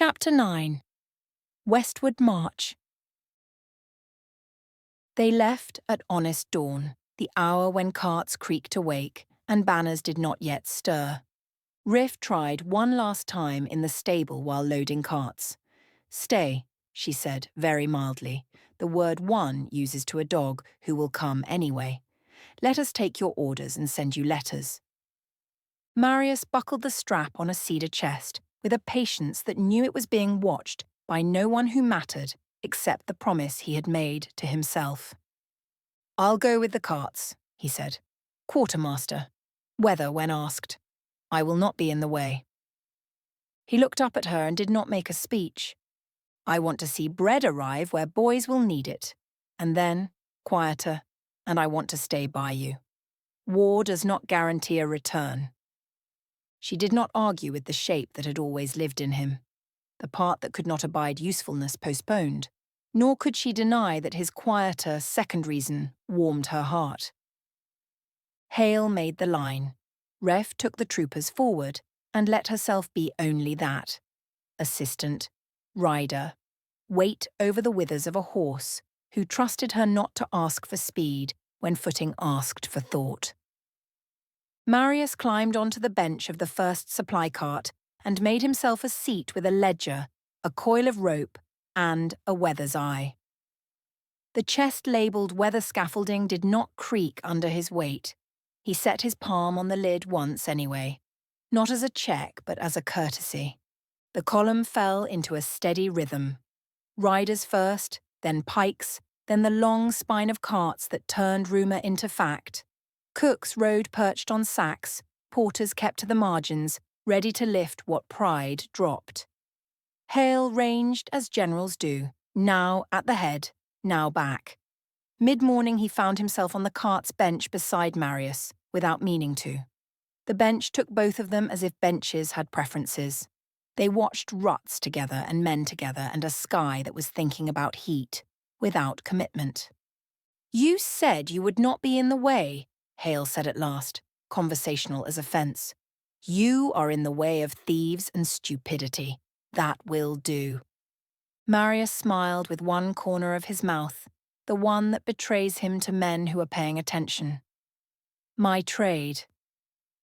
Chapter 9. Westward March. They left at honest dawn, the hour when carts creaked awake and banners did not yet stir. Riff tried one last time in the stable while loading carts. "Stay," she said very mildly. The word "one" uses to a dog who will come anyway. "Let us take your orders and send you letters." Marius buckled the strap on a cedar chest with a patience that knew it was being watched by no one who mattered except the promise he had made to himself. "I'll go with the carts," he said. "Quartermaster. Weather when asked. I will not be in the way." He looked up at her and did not make a speech. "I want to see bread arrive where boys will need it. And then, quieter, and I want to stay by you. War does not guarantee a return." She did not argue with the shape that had always lived in him, the part that could not abide usefulness postponed, nor could she deny that his quieter second reason warmed her heart. Hale made the line. Ref took the troopers forward and let herself be only that. Assistant, rider, weight over the withers of a horse who trusted her not to ask for speed when footing asked for thought. Marius climbed onto the bench of the first supply cart and made himself a seat with a ledger, a coil of rope, and a weather's eye. The chest-labelled weather scaffolding did not creak under his weight. He set his palm on the lid once anyway, not as a check but as a courtesy. The column fell into a steady rhythm. Riders first, then pikes, then the long spine of carts that turned rumour into fact. Cooks rode perched on sacks, porters kept to the margins, ready to lift what pride dropped. Hale ranged as generals do, now at the head, now back. Mid-morning he found himself on the cart's bench beside Marius, without meaning to. The bench took both of them as if benches had preferences. They watched ruts together and men together and a sky that was thinking about heat, without commitment. "You said you would not be in the way," Hale said at last, conversational as a fence. "You are in the way of thieves and stupidity. That will do." Marius smiled with one corner of his mouth, the one that betrays him to men who are paying attention. "My trade."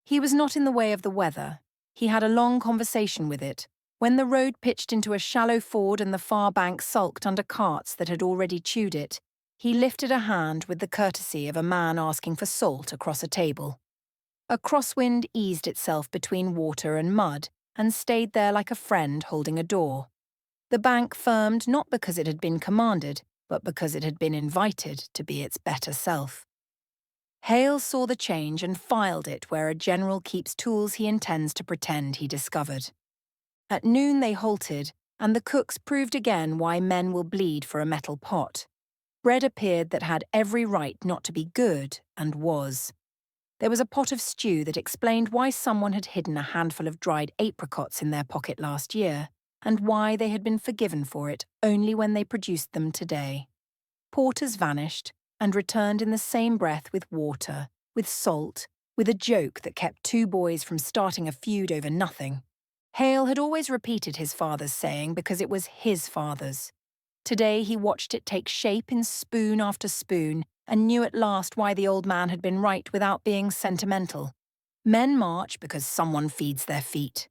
He was not in the way of the weather. He had a long conversation with it. When the road pitched into a shallow ford and the far bank sulked under carts that had already chewed it, he lifted a hand with the courtesy of a man asking for salt across a table. A crosswind eased itself between water and mud and stayed there like a friend holding a door. The bank firmed not because it had been commanded, but because it had been invited to be its better self. Hale saw the change and filed it where a general keeps tools he intends to pretend he discovered. At noon they halted, and the cooks proved again why men will bleed for a metal pot. Bread appeared that had every right not to be good, and was. There was a pot of stew that explained why someone had hidden a handful of dried apricots in their pocket last year, and why they had been forgiven for it only when they produced them today. Porters vanished, and returned in the same breath with water, with salt, with a joke that kept two boys from starting a feud over nothing. Hale had always repeated his father's saying because it was his father's. Today he watched it take shape in spoon after spoon and knew at last why the old man had been right without being sentimental. Men march because someone feeds their feet.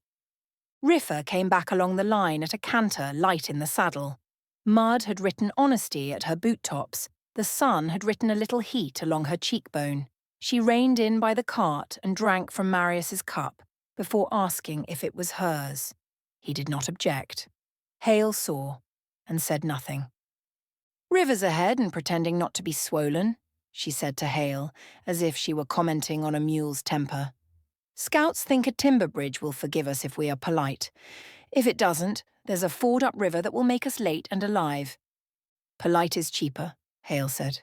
Riffa came back along the line at a canter light in the saddle. Mud had written honesty at her boot tops. The sun had written a little heat along her cheekbone. She reined in by the cart and drank from Marius's cup before asking if it was hers. He did not object. Hale saw and said nothing. "River's ahead and pretending not to be swollen," she said to Hale, as if she were commenting on a mule's temper. "Scouts think a timber bridge will forgive us if we are polite. If it doesn't, there's a ford upriver that will make us late and alive." "Polite is cheaper," Hale said.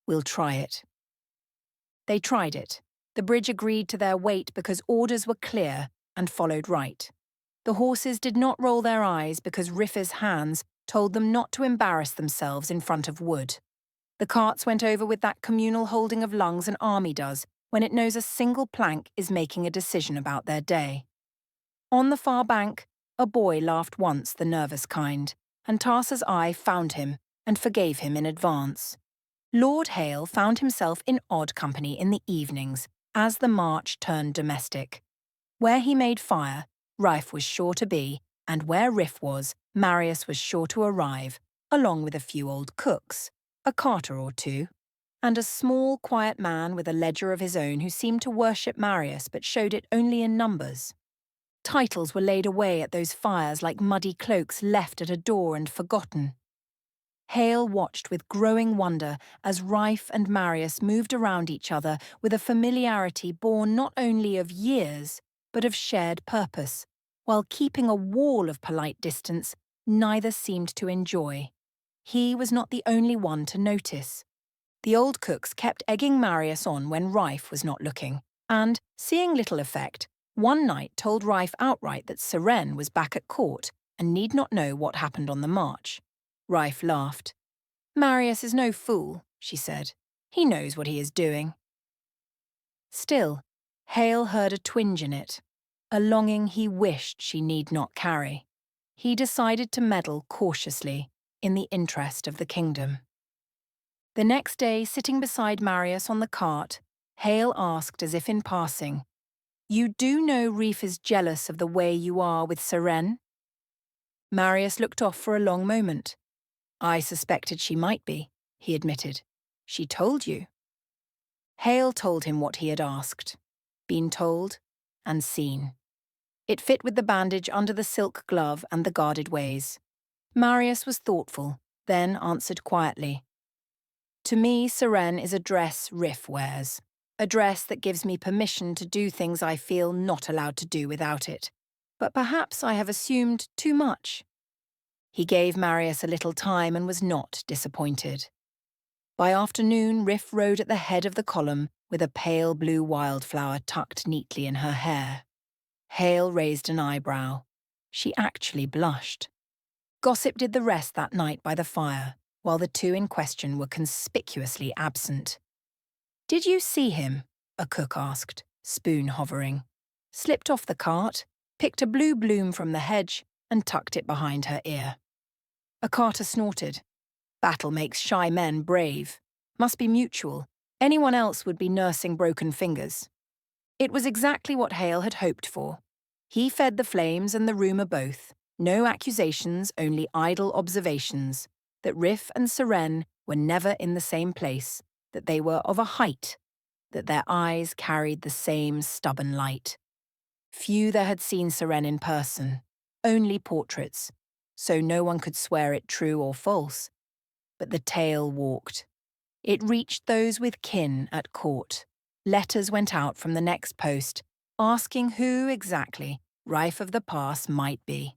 "We'll try it." They tried it. The bridge agreed to their weight because orders were clear and followed right. The horses did not roll their eyes because Riffa's hands told them not to embarrass themselves in front of wood. The carts went over with that communal holding of lungs an army does when it knows a single plank is making a decision about their day. On the far bank, A boy laughed once, the nervous kind, and Tarsa's eye found him and forgave him in advance. Lord Hale found himself in odd company in the evenings as the march turned domestic. Where he made fire, Rife was sure to be, and where Riff was, Marius was sure to arrive, along with a few old cooks, a carter or two, and a small, quiet man with a ledger of his own who seemed to worship Marius but showed it only in numbers. Titles were laid away at those fires like muddy cloaks left at a door and forgotten. Hale watched with growing wonder as Rife and Marius moved around each other with a familiarity born not only of years, but of shared purpose, while keeping a wall of polite distance neither seemed to enjoy. He was not the only one to notice. The old cooks kept egging Marius on when Rife was not looking, and, seeing little effect, one night told Rife outright that Seren was back at court and need not know what happened on the march. Rife laughed. "Marius is no fool," she said. "He knows what he is doing." Still, Hale heard a twinge in it, a longing he wished she need not carry. He decided to meddle cautiously, in the interest of the kingdom. The next day, sitting beside Marius on the cart, Hale asked as if in passing, "You do know Reef is jealous of the way you are with Seren?" Marius looked off for a long moment. "I suspected she might be," he admitted. "She told you?" Hale told him what he had asked, been told, and seen. It fit with the bandage under the silk glove and the guarded ways. Marius was thoughtful, then answered quietly. "To me, Seren is a dress Riff wears, a dress that gives me permission to do things I feel not allowed to do without it. But perhaps I have assumed too much." He gave Marius a little time and was not disappointed. By afternoon, Riff rode at the head of the column with a pale blue wildflower tucked neatly in her hair. Hale raised an eyebrow. She actually blushed. Gossip did the rest that night by the fire, while the two in question were conspicuously absent. "Did you see him?" a cook asked, spoon hovering. Slipped off the cart, picked a blue bloom from the hedge, and tucked it behind her ear. A carter snorted. "Battle makes shy men brave. Must be mutual. Anyone else would be nursing broken fingers." It was exactly what Hale had hoped for. He fed the flames and the rumour both. No accusations, only idle observations. That Riff and Seren were never in the same place, that they were of a height, that their eyes carried the same stubborn light. Few there had seen Seren in person, only portraits, so no one could swear it true or false. But the tale walked. It reached those with kin at court. Letters went out from the next post, asking who exactly Rife of the Pass might be.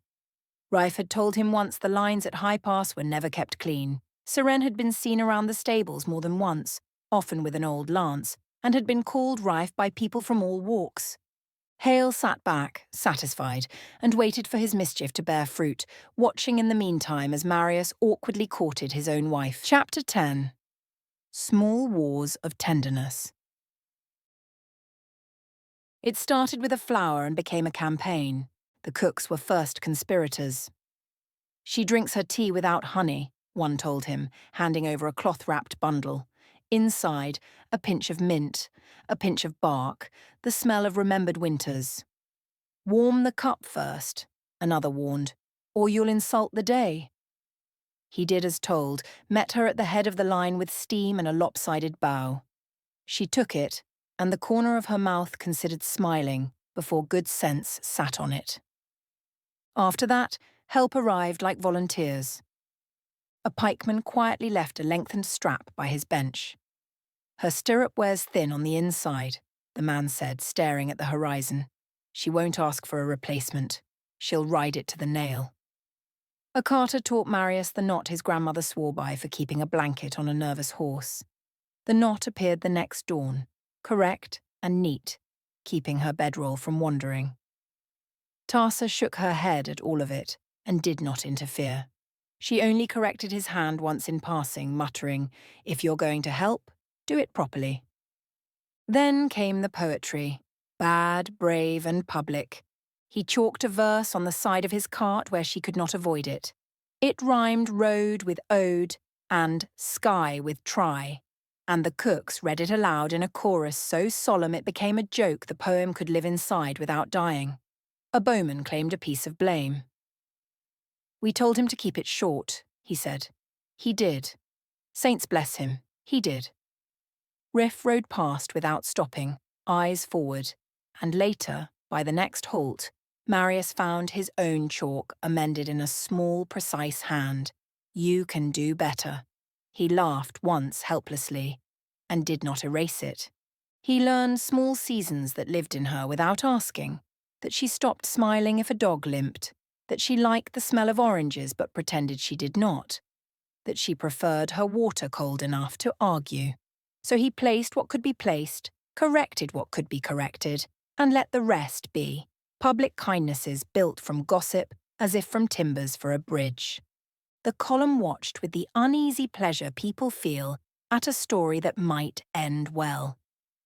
Rife had told him once the lines at High Pass were never kept clean. Seren had been seen around the stables more than once, often with an old lance, and had been called Rife by people from all walks. Hale sat back, satisfied, and waited for his mischief to bear fruit, watching in the meantime as Marius awkwardly courted his own wife. Chapter 10. Small Wars of Tenderness. It started with a flower and became a campaign. The cooks were first conspirators. "She drinks her tea without honey," one told him, handing over a cloth-wrapped bundle. Inside, a pinch of mint, a pinch of bark, the smell of remembered winters. "Warm the cup first," another warned, "or you'll insult the day." He did as told, met her at the head of the line with steam and a lopsided bow. She took it, and the corner of her mouth considered smiling before good sense sat on it. After that, help arrived like volunteers. A pikeman quietly left a lengthened strap by his bench. "Her stirrup wears thin on the inside," the man said, staring at the horizon. "She won't ask for a replacement. She'll ride it to the nail." A carter taught Marius the knot his grandmother swore by for keeping a blanket on a nervous horse. The knot appeared the next dawn, correct and neat, keeping her bedroll from wandering. Tarsa shook her head at all of it and did not interfere. She only corrected his hand once in passing, muttering, "If you're going to help, do it properly." Then came the poetry, bad, brave, and public. He chalked a verse on the side of his cart where she could not avoid it. It rhymed road with ode and sky with try, and the cooks read it aloud in a chorus so solemn it became a joke the poem could live inside without dying. A bowman claimed a piece of blame. "We told him to keep it short," he said. "He did. Saints bless him, he did." Riff rode past without stopping, eyes forward, and later, by the next halt, Marius found his own chalk amended in a small, precise hand. "You can do better." He laughed once helplessly, and did not erase it. He learned small seasons that lived in her without asking, that she stopped smiling if a dog limped, that she liked the smell of oranges but pretended she did not, that she preferred her water cold enough to argue. So he placed what could be placed, corrected what could be corrected, and let the rest be. Public kindnesses built from gossip as if from timbers for a bridge. The column watched with the uneasy pleasure people feel at a story that might end well.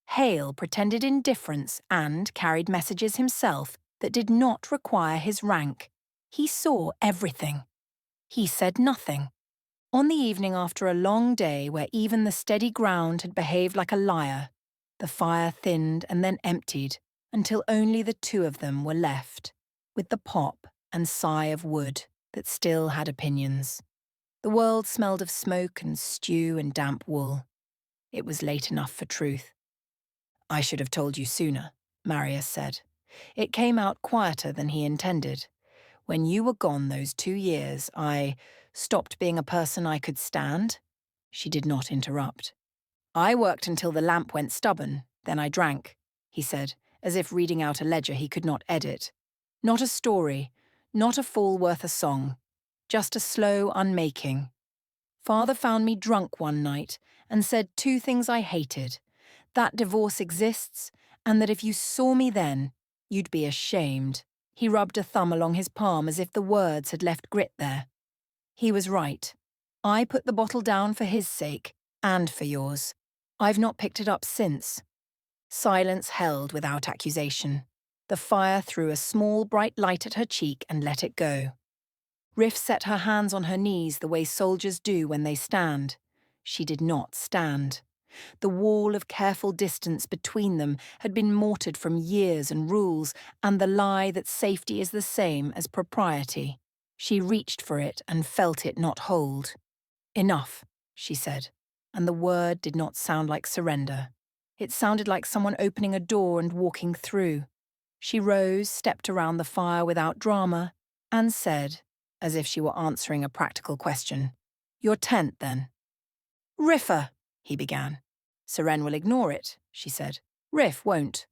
Hale pretended indifference and carried messages himself that did not require his rank. He saw everything. He said nothing. On the evening after a long day where even the steady ground had behaved like a liar, the fire thinned and then emptied until only the two of them were left, with the pop and sigh of wood that still had opinions. The world smelled of smoke and stew and damp wool. It was late enough for truth. "I should have told you sooner," Marius said. "It came out quieter than he intended. When you were gone those 2 years, I stopped being a person I could stand." She did not interrupt. "I worked until the lamp went stubborn, then I drank," he said, as if reading out a ledger he could not edit. "Not a story, not a fall worth a song, just a slow unmaking. Father found me drunk one night and said 2 things I hated, that divorce exists and that if you saw me then, you'd be ashamed." He rubbed a thumb along his palm as if the words had left grit there. He was right. I put the bottle down for his sake, and for yours. I've not picked it up since. Silence held without accusation. The fire threw a small bright light at her cheek and let it go. Riff set her hands on her knees the way soldiers do when they stand. She did not stand. The wall of careful distance between them had been mortared from years and rules and the lie that safety is the same as propriety. She reached for it and felt it not hold. "Enough," she said, and the word did not sound like surrender. It sounded like someone opening a door and walking through. She rose, stepped around the fire without drama, and said, as if she were answering a practical question, "Your tent, then." "Riffer," he began. "Seren will ignore it," she said. "Riff won't."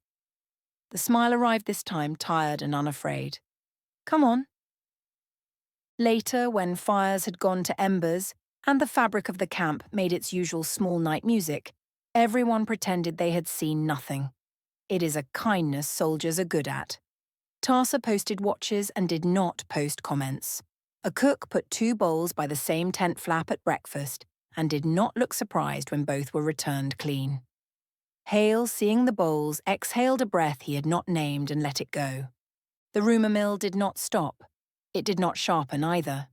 The smile arrived this time tired and unafraid. "Come on." Later, when fires had gone to embers and the fabric of the camp made its usual small night music, everyone pretended they had seen nothing. It is a kindness soldiers are good at. Tarsa posted watches and did not post comments. A cook put 2 bowls by the same tent flap at breakfast and did not look surprised when both were returned clean. Hale, seeing the bowls, exhaled a breath he had not named and let it go. The rumour mill did not stop. It did not sharpen either.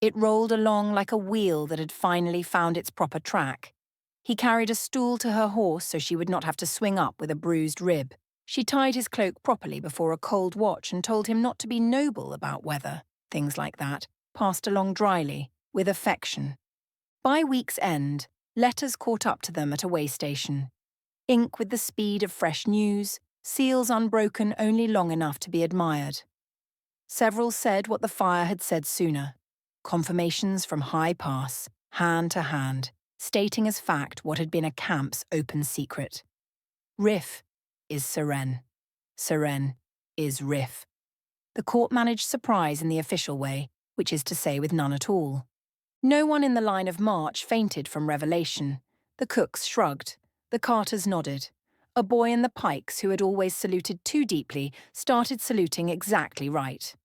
It rolled along like a wheel that had finally found its proper track. He carried a stool to her horse so she would not have to swing up with a bruised rib. She tied his cloak properly before a cold watch and told him not to be noble about weather. Things like that, passed along dryly, with affection. By week's end, letters caught up to them at a way station. Ink with the speed of fresh news, seals unbroken only long enough to be admired. Several said what the fire had said sooner. Confirmations from high pass, hand to hand, stating as fact what had been a camp's open secret. Riff is Seren. Seren is Riff. The court managed surprise in the official way, which is to say with none at all. No one in the line of march fainted from revelation. The cooks shrugged. The carters nodded. A boy in the pikes, who had always saluted too deeply, started saluting exactly right.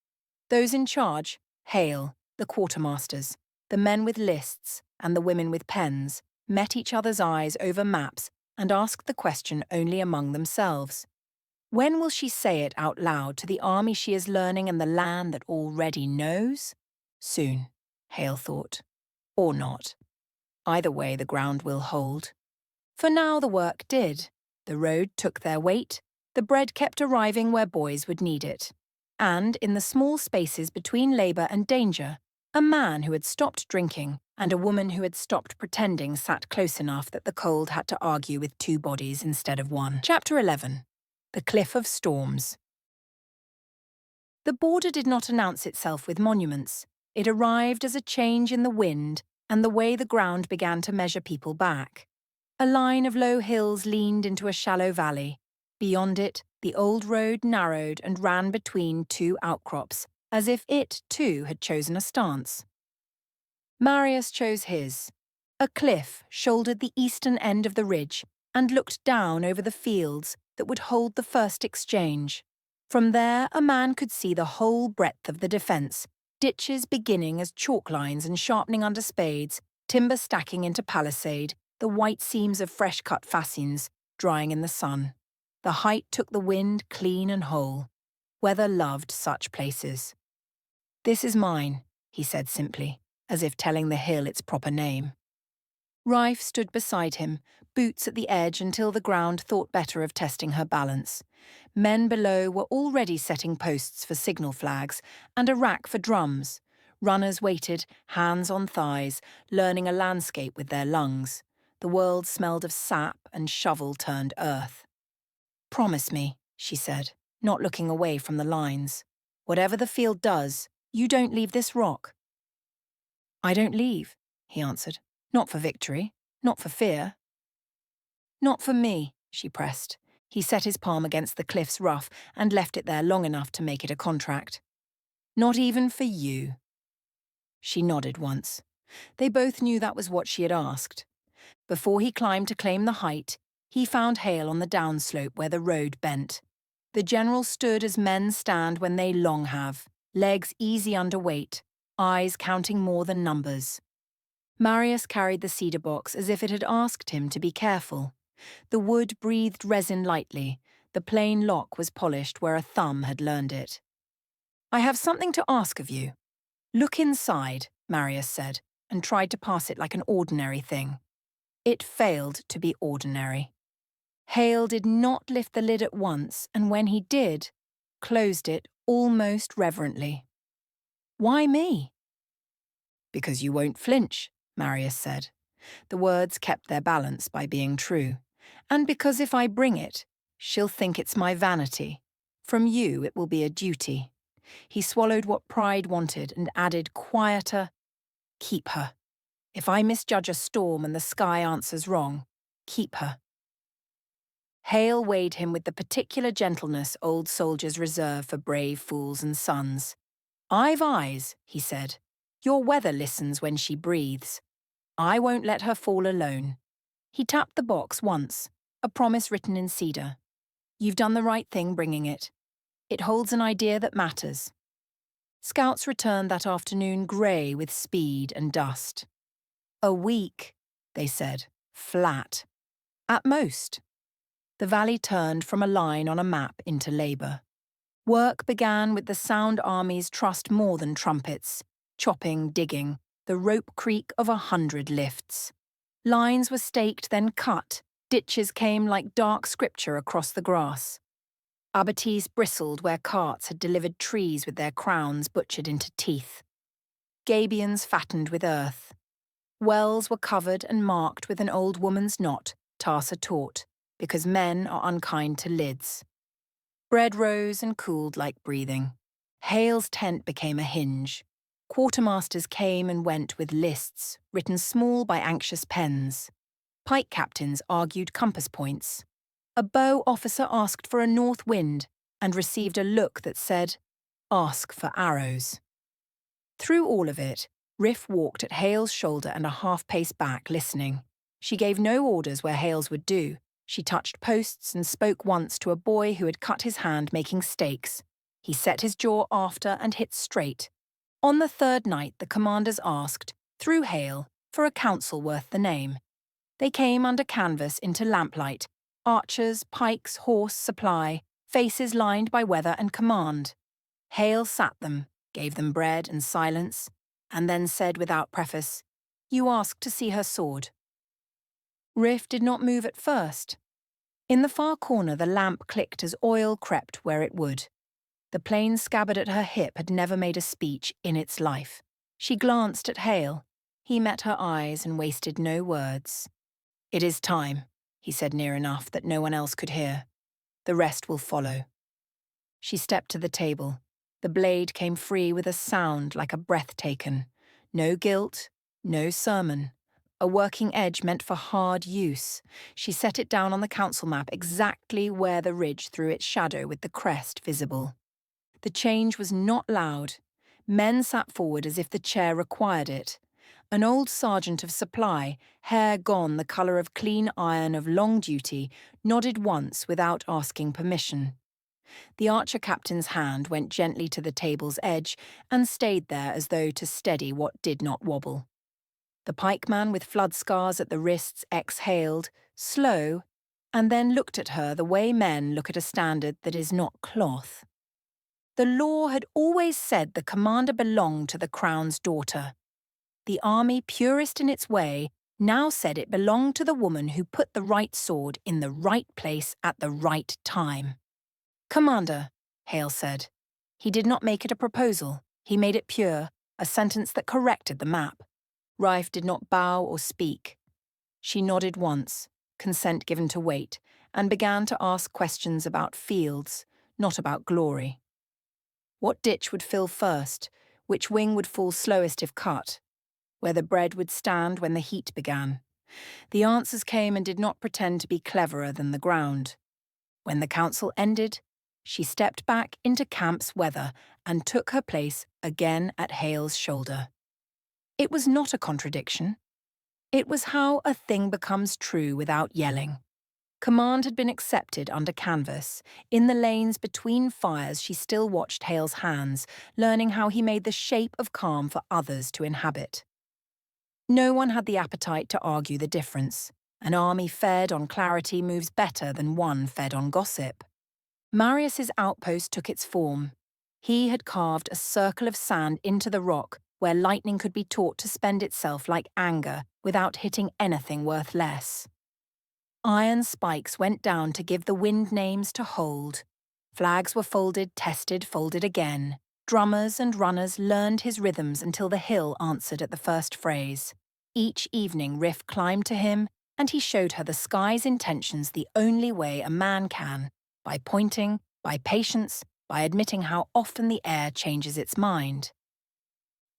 Those in charge, Hale, the quartermasters, the men with lists, and the women with pens, met each other's eyes over maps and asked the question only among themselves. When will she say it out loud to the army she is learning and the land that already knows? Soon, Hale thought. Or not. Either way, the ground will hold. For now the work did. The road took their weight, the bread kept arriving where boys would need it. And in the small spaces between labour and danger, a man who had stopped drinking and a woman who had stopped pretending sat close enough that the cold had to argue with two bodies instead of one. Chapter 11. The Cliff of Storms. The border did not announce itself with monuments. It arrived as a change in the wind and the way the ground began to measure people back. A line of low hills leaned into a shallow valley. Beyond it, the old road narrowed and ran between two outcrops, as if it, too, had chosen a stance. Marius chose his. A cliff shouldered the eastern end of the ridge and looked down over the fields that would hold the first exchange. From there, a man could see the whole breadth of the defence, ditches beginning as chalk lines and sharpening under spades, timber stacking into palisade, the white seams of fresh-cut fascines drying in the sun. The height took the wind clean and whole. Weather loved such places. "This is mine," he said simply, as if telling the hill its proper name. Rife stood beside him, boots at the edge until the ground thought better of testing her balance. Men below were already setting posts for signal flags and a rack for drums. Runners waited, hands on thighs, learning a landscape with their lungs. The world smelled of sap and shovel-turned earth. "Promise me," she said, not looking away from the lines. "Whatever the field does, you don't leave this rock." "I don't leave," he answered. "Not for victory, not for fear." "Not for me," she pressed. He set his palm against the cliff's rough and left it there long enough to make it a contract. "Not even for you." She nodded once. They both knew that was what she had asked. Before he climbed to claim the height, he found Hale on the downslope where the road bent. The general stood as men stand when they long have, legs easy under weight, eyes counting more than numbers. Marius carried the cedar box as if it had asked him to be careful. The wood breathed resin lightly. The plain lock was polished where a thumb had learned it. "I have something to ask of you." "Look inside," Marius said, and tried to pass it like an ordinary thing. It failed to be ordinary. Hale did not lift the lid at once, and when he did, closed it almost reverently. "Why me?" "Because you won't flinch," Marius said. The words kept their balance by being true. "And because if I bring it, she'll think it's my vanity. From you it will be a duty." He swallowed what pride wanted and added quieter, "Keep her. If I misjudge a storm and the sky answers wrong, keep her." Hale weighed him with the particular gentleness old soldiers reserve for brave fools and sons. "I've eyes," he said. "Your weather listens when she breathes. I won't let her fall alone." He tapped the box once, a promise written in cedar. "You've done the right thing bringing it. It holds an idea that matters." Scouts returned that afternoon grey with speed and dust. "A week," they said, "flat. At most." The valley turned from a line on a map into labour. Work began with the sound armies trust more than trumpets, chopping, digging, the rope creak of 100 lifts. Lines were staked, then cut. Ditches came like dark scripture across the grass. Abatis bristled where carts had delivered trees with their crowns butchered into teeth. Gabions fattened with earth. Wells were covered and marked with an old woman's knot, Tarsa taught, because men are unkind to lids. Bread rose and cooled like breathing. Hale's tent became a hinge. Quartermasters came and went with lists, written small by anxious pens. Pike captains argued compass points. A bow officer asked for a north wind and received a look that said, "Ask for arrows." Through all of it, Riff walked at Hale's shoulder and a half-pace back, listening. She gave no orders where Hale's would do. She touched posts and spoke once to a boy who had cut his hand making stakes. He set his jaw after and hit straight. On the third night, the commanders asked, through Hale, for a council worth the name. They came under canvas into lamplight, archers, pikes, horse, supply, faces lined by weather and command. Hale sat them, gave them bread and silence, and then said without preface, "You asked to see her sword." Riff did not move at first. In the far corner, the lamp clicked as oil crept where it would. The plain scabbard at her hip had never made a speech in its life. She glanced at Hale. He met her eyes and wasted no words. "It is time," he said near enough that no one else could hear. "The rest will follow." She stepped to the table. The blade came free with a sound like a breath taken. No guilt, no sermon. A working edge meant for hard use. She set it down on the council map exactly where the ridge threw its shadow with the crest visible. The change was not loud. Men sat forward as if the chair required it. An old sergeant of supply, hair gone the colour of clean iron of long duty, nodded once without asking permission. The archer captain's hand went gently to the table's edge and stayed there as though to steady what did not wobble. The pikeman with flood scars at the wrists exhaled, slow, and then looked at her the way men look at a standard that is not cloth. The law had always said the commander belonged to the crown's daughter. The army, purist in its way, now said it belonged to the woman who put the right sword in the right place at the right time. "Commander," Hale said. He did not make it a proposal. He made it pure, a sentence that corrected the map. Rife did not bow or speak. She nodded once, consent given to wait, and began to ask questions about fields, not about glory. What ditch would fill first? Which wing would fall slowest if cut? Where the bread would stand when the heat began? The answers came and did not pretend to be cleverer than the ground. When the council ended, she stepped back into camp's weather and took her place again at Hale's shoulder. It was not a contradiction. It was how a thing becomes true without yelling. Command had been accepted under canvas. In the lanes between fires, she still watched Hale's hands, learning how he made the shape of calm for others to inhabit. No one had the appetite to argue the difference. An army fed on clarity moves better than one fed on gossip. Marius's outpost took its form. He had carved a circle of sand into the rock where lightning could be taught to spend itself like anger without hitting anything worth less. Iron spikes went down to give the wind names to hold. Flags were folded, tested, folded again. Drummers and runners learned his rhythms until the hill answered at the first phrase. Each evening Riff climbed to him, and he showed her the sky's intentions the only way a man can, by pointing, by patience, by admitting how often the air changes its mind.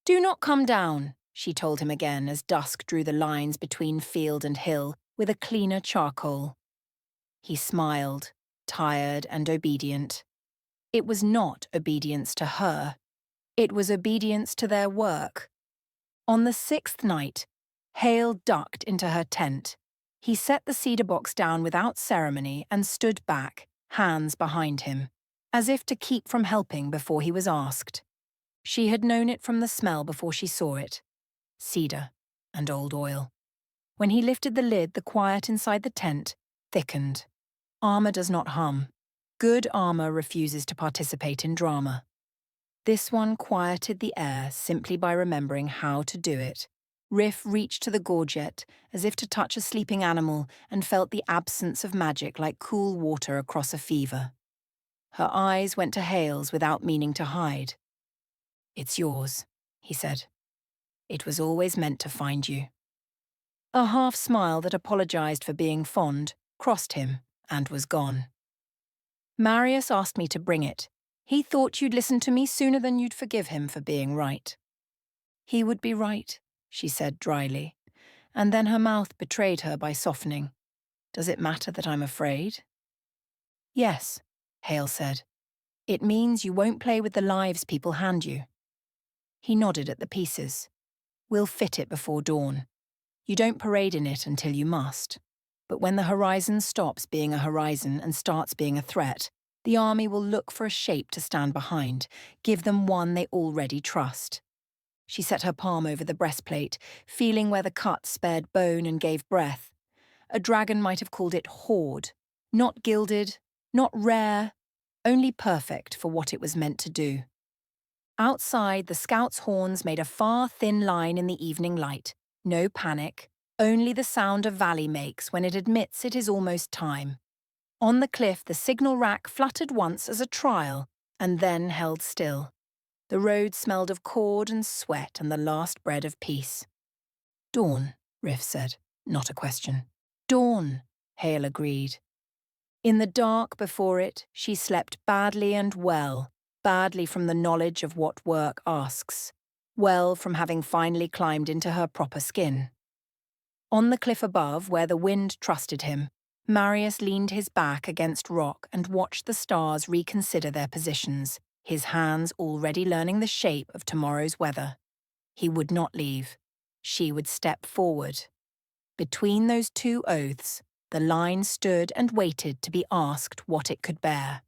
"Do not come down," she told him again as dusk drew the lines between field and hill with a cleaner charcoal. He smiled, tired and obedient. It was not obedience to her. It was obedience to their work. On the 6th night, Hale ducked into her tent. He set the cedar box down without ceremony and stood back, hands behind him, as if to keep from helping before he was asked. She had known it from the smell before she saw it. Cedar and old oil. When he lifted the lid, the quiet inside the tent thickened. Armor does not hum. Good armor refuses to participate in drama. This one quieted the air simply by remembering how to do it. Riff reached to the gorget as if to touch a sleeping animal and felt the absence of magic like cool water across a fever. Her eyes went to Hale's without meaning to hide. "It's yours," he said. "It was always meant to find you." A half smile that apologized for being fond crossed him and was gone. "Marius asked me to bring it. He thought you'd listen to me sooner than you'd forgive him for being right." "He would be right," she said dryly, and then her mouth betrayed her by softening. "Does it matter that I'm afraid?" "Yes," Hale said. "It means you won't play with the lives people hand you." He nodded at the pieces. "We'll fit it before dawn. You don't parade in it until you must. But when the horizon stops being a horizon and starts being a threat, the army will look for a shape to stand behind, give them one they already trust." She set her palm over the breastplate, feeling where the cut spared bone and gave breath. A dragon might have called it hoard. Not gilded, not rare, only perfect for what it was meant to do. Outside, the scouts' horns made a far, thin line in the evening light. No panic, only the sound a valley makes when it admits it is almost time. On the cliff, the signal rack fluttered once as a trial, and then held still. The road smelled of cord and sweat and the last bread of peace. "Dawn," Riff said, not a question. "Dawn," Hale agreed. In the dark before it, she slept badly and well, badly from the knowledge of what work asks, well from having finally climbed into her proper skin. On the cliff above, where the wind trusted him, Marius leaned his back against rock and watched the stars reconsider their positions, his hands already learning the shape of tomorrow's weather. He would not leave. She would step forward. Between those two oaths, the line stood and waited to be asked what it could bear.